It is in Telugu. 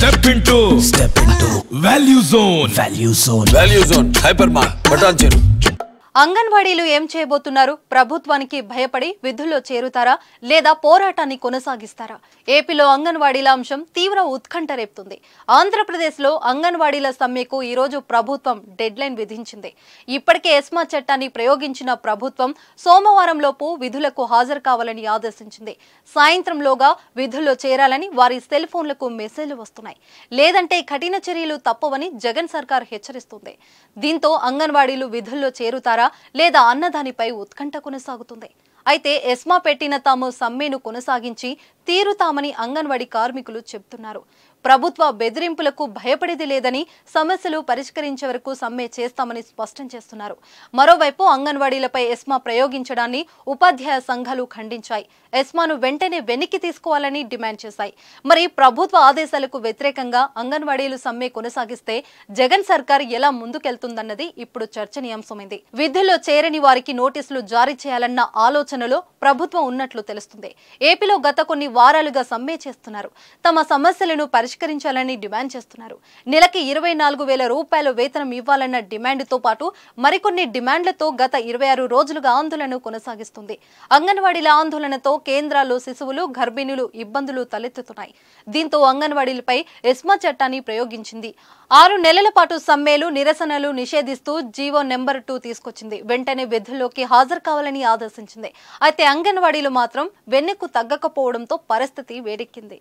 Step into Value Zone Hypermart Button Cheru. అంగన్వాడీలు ఏం చేయబోతున్నారు? ప్రభుత్వానికి భయపడి విధుల్లో చేరుతారా లేదా పోరాటాన్ని కొనసాగిస్తారా? ఏపీలో అంగన్వాడీల అంశం తీవ్ర ఉత్కంఠ రేపుతుంది. ఆంధ్రప్రదేశ్లో అంగన్వాడీల సమ్మెకు ఈ రోజు ప్రభుత్వం డెడ్లైన్ విధించింది. ఇప్పటికే ఎస్మా చట్టాన్ని ప్రయోగించిన ప్రభుత్వం సోమవారంలోపు విధులకు హాజరు కావాలని ఆదేశించింది. సాయంత్రంలోగా విధుల్లో చేరాలని వారి సెల్ ఫోన్లకు మెసేజ్లు వస్తున్నాయి. లేదంటే కఠిన చర్యలు తప్పవని జగన్ సర్కార్ హెచ్చరిస్తుంది. దీంతో అంగన్వాడీలు విధుల్లో చేరుతారా లేదా అన్నదానిపై ఉత్కంఠ కొనసాగుతుంది. అయితే ఎస్మా పెట్టిన తాము సమ్మెను కొనసాగించి తీరుతామని అంగన్వాడీ కార్మికులు చెబుతున్నారు. ప్రభుత్వ బెదిరింపులకు భయపడేది లేదని, సమస్యలు పరిష్కరించే వరకు సమ్మె చేస్తామని స్పష్టం చేస్తున్నారు. మరోవైపు అంగన్వాడీలపై ఎస్మా ప్రయోగించడాన్ని ఉపాధ్యాయ సంఘాలు ఖండించాయి. ఎస్మాను వెంటనే వెనక్కి తీసుకోవాలని డిమాండ్ చేశాయి. మరి ప్రభుత్వ ఆదేశాలకు వ్యతిరేకంగా అంగన్వాడీలు సమ్మె కొనసాగిస్తే జగన్ సర్కార్ ఎలా ముందుకెళ్తుందన్నది ఇప్పుడు చర్చనీయాంశమైంది. విధుల్లో చేరని వారికి నోటీసులు జారీ చేయాలన్న ఆలోచనలో ప్రభుత్వం ఉన్నట్లు తెలుస్తుంది. ఏపీలో గత కొన్ని వారాలుగా సమ్మె చేస్తున్నారు. తమ సమస్యలను పరిష్కరించాలని డిమాండ్ చేస్తున్నారు. నెలకి 24,000 రూపాయల వేతనం ఇవ్వాలన్న డిమాండ్తో పాటు మరికొన్ని డిమాండ్లతో గత 26 రోజులుగా ఆందోళన కొనసాగిస్తుంది. అంగన్వాడీల ఆందోళనతో కేంద్రాల్లో శిశువులు, గర్భిణులు ఇబ్బందులు తలెత్తుతున్నాయి. దీంతో అంగన్వాడీలపై ఎస్మా చట్టాన్ని ప్రయోగించింది. 6 నెలల పాటు సమ్మెలు, నిరసనలు నిషేధిస్తూ జీవో నెంబర్ 2 తీసుకొచ్చింది. వెంటనే విధుల్లోకి హాజరు కావాలని ఆదేశించింది. అయితే అంగన్వాడీలు మాత్రం వెన్నెక్కు తగ్గకపోవడంతో పరిస్థితి వేడెక్కింది.